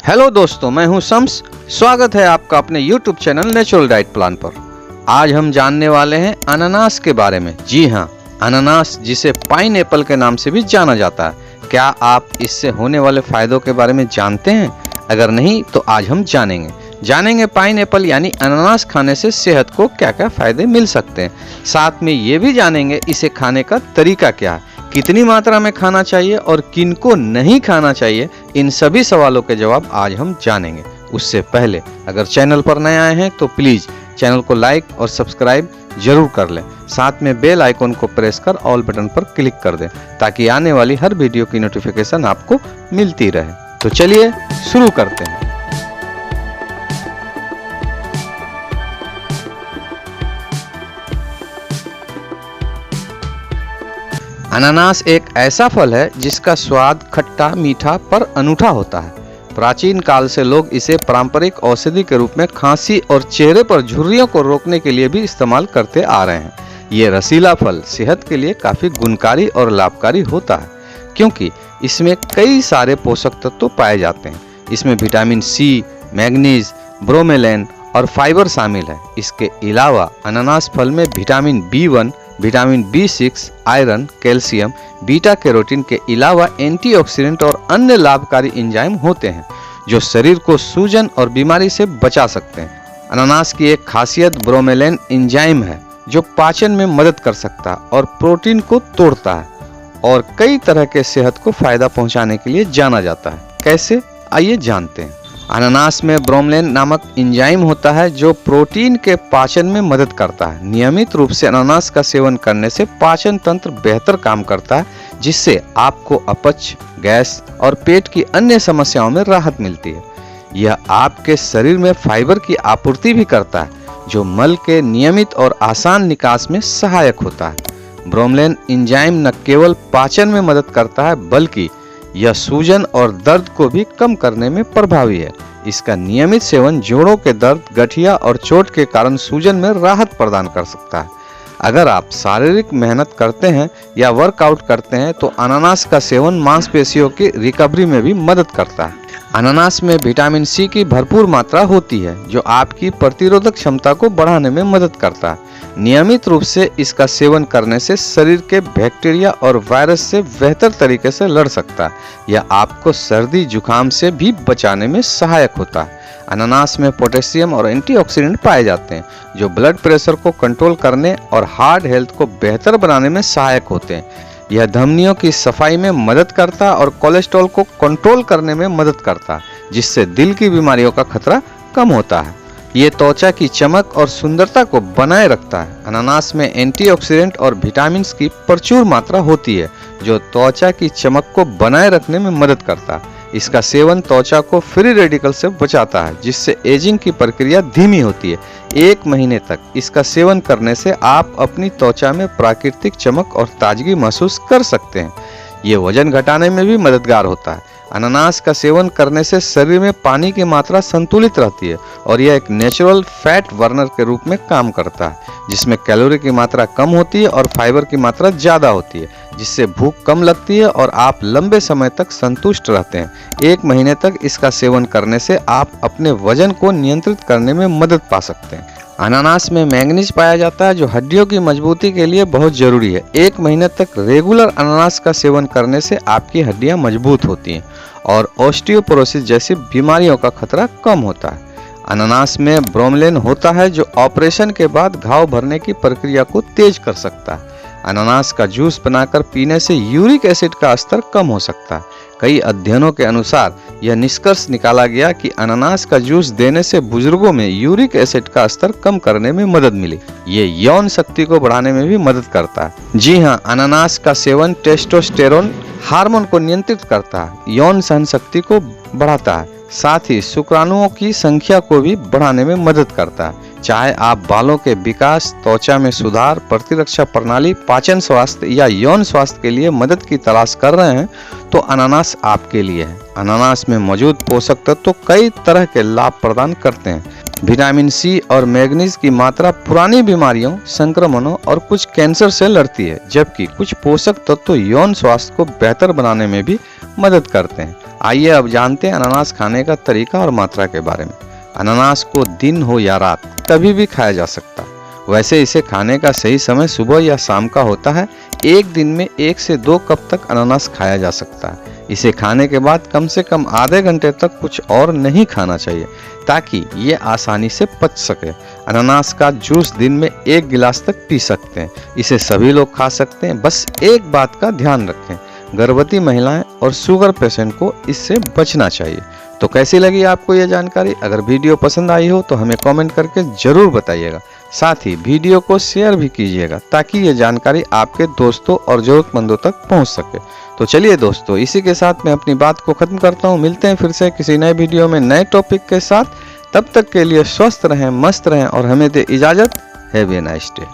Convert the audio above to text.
Hello दोस्तों, मैं हूं शम्स। स्वागत है आपका अपने YouTube channel natural diet plan पर। आज हम जानने वाले हैं अनानास के बारे में। जी हां, अनानास जिसे पाइन एप्पल के नाम से भी जाना जाता है। क्या आप इससे होने वाले फायदों के बारे में जानते हैं? अगर नहीं तो आज हम जानेंगे पाइन एप्पल यानी अनानास खाने से सेहत को क्या क्या फायदे मिल सकते हैं। साथ में ये भी जानेंगे इसे खाने का तरीका क्या है, कितनी मात्रा में खाना चाहिए और किनको नहीं खाना चाहिए। इन सभी सवालों के जवाब आज हम जानेंगे। उससे पहले अगर चैनल पर नए आए हैं तो प्लीज चैनल को लाइक और सब्सक्राइब जरूर कर लें। साथ में बेल आइकन को प्रेस कर ऑल बटन पर क्लिक कर दें ताकि आने वाली हर वीडियो की नोटिफिकेशन आपको मिलती रहे। तो चलिए शुरू करते हैं। अनानास एक ऐसा फल है जिसका स्वाद खट्टा मीठा पर अनूठा होता है। प्राचीन काल से लोग इसे पारंपरिक औषधि के रूप में खांसी और चेहरे पर झुर्रियों को रोकने के लिए भी इस्तेमाल करते आ रहे हैं। ये रसीला फल सेहत के लिए काफी गुणकारी और लाभकारी होता है क्योंकि इसमें कई सारे पोषक तत्व पाए जाते हैं। इसमें विटामिन सी, मैग्नीज, ब्रोमेलैन और फाइबर शामिल है। इसके अलावा अनानास फल में vitamin B1, vitamin B6, iron, calcium, beta carotene के अलावा एंटीऑक्सीडेंट और अन्य लाभकारी एंजाइम होते हैं जो शरीर को सूजन और बीमारी से बचा सकते हैं। अनानास की एक खासियत ब्रोमेलैन एंजाइम है जो पाचन में मदद कर सकता है और प्रोटीन को तोड़ता है और कई तरह के सेहत को फायदा पहुंचाने के लिए जाना जाता है। कैसे, आइए जानते हैं। अनानास में ब्रोमेलैन नामक एंजाइम होता है जो प्रोटीन के पाचन में मदद करता है। नियमित रूप से अनानास का सेवन करने से पाचन तंत्र बेहतर काम करता है जिससे आपको अपच, गैस और पेट की अन्य समस्याओं में राहत मिलती है। यह आपके शरीर में फाइबर की आपूर्ति भी करता है जो मल के नियमित और आसान निकास में सहायक होता है। ब्रोमेलैन एंजाइम न केवल पाचन में मदद करता है बल्कि यह सूजन और दर्द को भी कम करने में प्रभावी है। इसका नियमित सेवन जोड़ों के दर्द, गठिया और चोट के कारण सूजन में राहत प्रदान कर सकता है। अगर आप शारीरिक मेहनत करते हैं या वर्कआउट करते हैं तो अनानास का सेवन मांसपेशियों की रिकवरी में भी मदद करता है। अनानास में विटामिन सी की भरपूर मात्रा होती है जो आपकी प्रतिरोधक क्षमता को बढ़ाने में मदद करता है। नियमित रूप से इसका सेवन करने से शरीर के बैक्टीरिया और वायरस से बेहतर तरीके से लड़ सकता है। यह आपको सर्दी जुकाम से भी बचाने में सहायक होता है। अनानास में पोटेशियम और एंटीऑक्सीडेंट पाए जाते हैं जो ब्लड प्रेशर को कंट्रोल करने और हार्ट हेल्थ को बेहतर बनाने में सहायक होते हैं। यह धमनियों की सफाई में मदद करता है और कोलेस्ट्रॉल को कंट्रोल करने में मदद करता है जिससे दिल की बीमारियों का खतरा कम होता है। ये त्वचा की चमक और सुंदरता को बनाए रखता है। अनानास में एंटीऑक्सीडेंट और विटामिन की प्रचुर मात्रा होती है जो त्वचा की चमक को बनाए रखने में मदद करता है। इसका सेवन त्वचा को फ्री रेडिकल से बचाता है जिससे एजिंग की प्रक्रिया धीमी होती है। 1 महीने तक इसका सेवन करने से आप अपनी त्वचा में प्राकृतिक चमक और ताजगी महसूस कर सकते हैं। ये वजन घटाने में भी मददगार होता है। अनानास का सेवन करने से शरीर में पानी की मात्रा संतुलित रहती है और यह एक नेचुरल फैट बर्नर के रूप में काम करता है जिसमें कैलोरी की मात्रा कम होती है और फाइबर की मात्रा ज़्यादा होती है जिससे भूख कम लगती है और आप लंबे समय तक संतुष्ट रहते हैं। 1 महीने तक इसका सेवन करने से आप अपने वजन को नियंत्रित करने में मदद पा सकते हैं। अनानास में मैंगनीज पाया जाता है जो हड्डियों की मजबूती के लिए बहुत जरूरी है। 1 महीने तक रेगुलर अनानास का सेवन करने से आपकी हड्डियां मजबूत होती हैं और ऑस्टियोपोरोसिस जैसी बीमारियों का खतरा कम होता है। अनानास में ब्रोमेलैन होता है जो ऑपरेशन के बाद घाव भरने की प्रक्रिया को तेज कर सकता है। अनानास का जूस बनाकर पीने से यूरिक एसिड का स्तर कम हो सकता है। कई अध्ययनों के अनुसार यह निष्कर्ष निकाला गया कि अनानास का जूस देने से बुजुर्गों में यूरिक एसिड का स्तर कम करने में मदद मिली। ये यौन शक्ति को बढ़ाने में भी मदद करता है। जी हाँ, अनानास का सेवन टेस्टोस्टेरोन हार्मोन को नियंत्रित करता है, यौन सहन शक्ति को बढ़ाता है, साथ ही शुक्राणुओं की संख्या को भी बढ़ाने में मदद करता है। चाहे आप बालों के विकास, त्वचा में सुधार, प्रतिरक्षा प्रणाली, पाचन स्वास्थ्य या यौन स्वास्थ्य के लिए मदद की तलाश कर रहे हैं तो अनानास आपके लिए है। अनानास में मौजूद पोषक तत्व कई तरह के लाभ प्रदान करते हैं। विटामिन सी और मैग्नीज की मात्रा पुरानी बीमारियों, संक्रमणों और कुछ कैंसर से लड़ती है, जबकि कुछ पोषक तत्व यौन स्वास्थ्य को बेहतर बनाने में भी मदद करते हैं। आइए अब जानते हैं अनानास खाने का तरीका और मात्रा के बारे में। अनानास को दिन हो या रात कभी भी खाया जा सकता है। वैसे इसे खाने का सही समय सुबह या शाम का होता है। एक दिन में 1 से 2 कप तक अनानास खाया जा सकता है। इसे खाने के बाद कम से कम आधे घंटे तक कुछ और नहीं खाना चाहिए ताकि ये आसानी से पच सके। अनानास का जूस दिन में 1 गिलास तक पी सकते हैं। इसे सभी लोग खा सकते हैं। बस एक बात का ध्यान रखें, गर्भवती महिलाएं और शुगर पेशेंट को इससे बचना चाहिए। तो कैसी लगी आपको ये जानकारी? अगर वीडियो पसंद आई हो तो हमें कमेंट करके ज़रूर बताइएगा। साथ ही वीडियो को शेयर भी कीजिएगा ताकि ये जानकारी आपके दोस्तों और ज़रूरतमंदों तक पहुंच सके। तो चलिए दोस्तों, इसी के साथ मैं अपनी बात को ख़त्म करता हूं। मिलते हैं फिर से किसी नए वीडियो में नए टॉपिक के साथ। तब तक के लिए स्वस्थ रहें, मस्त रहें और हमें दे इजाज़त। Have a nice day.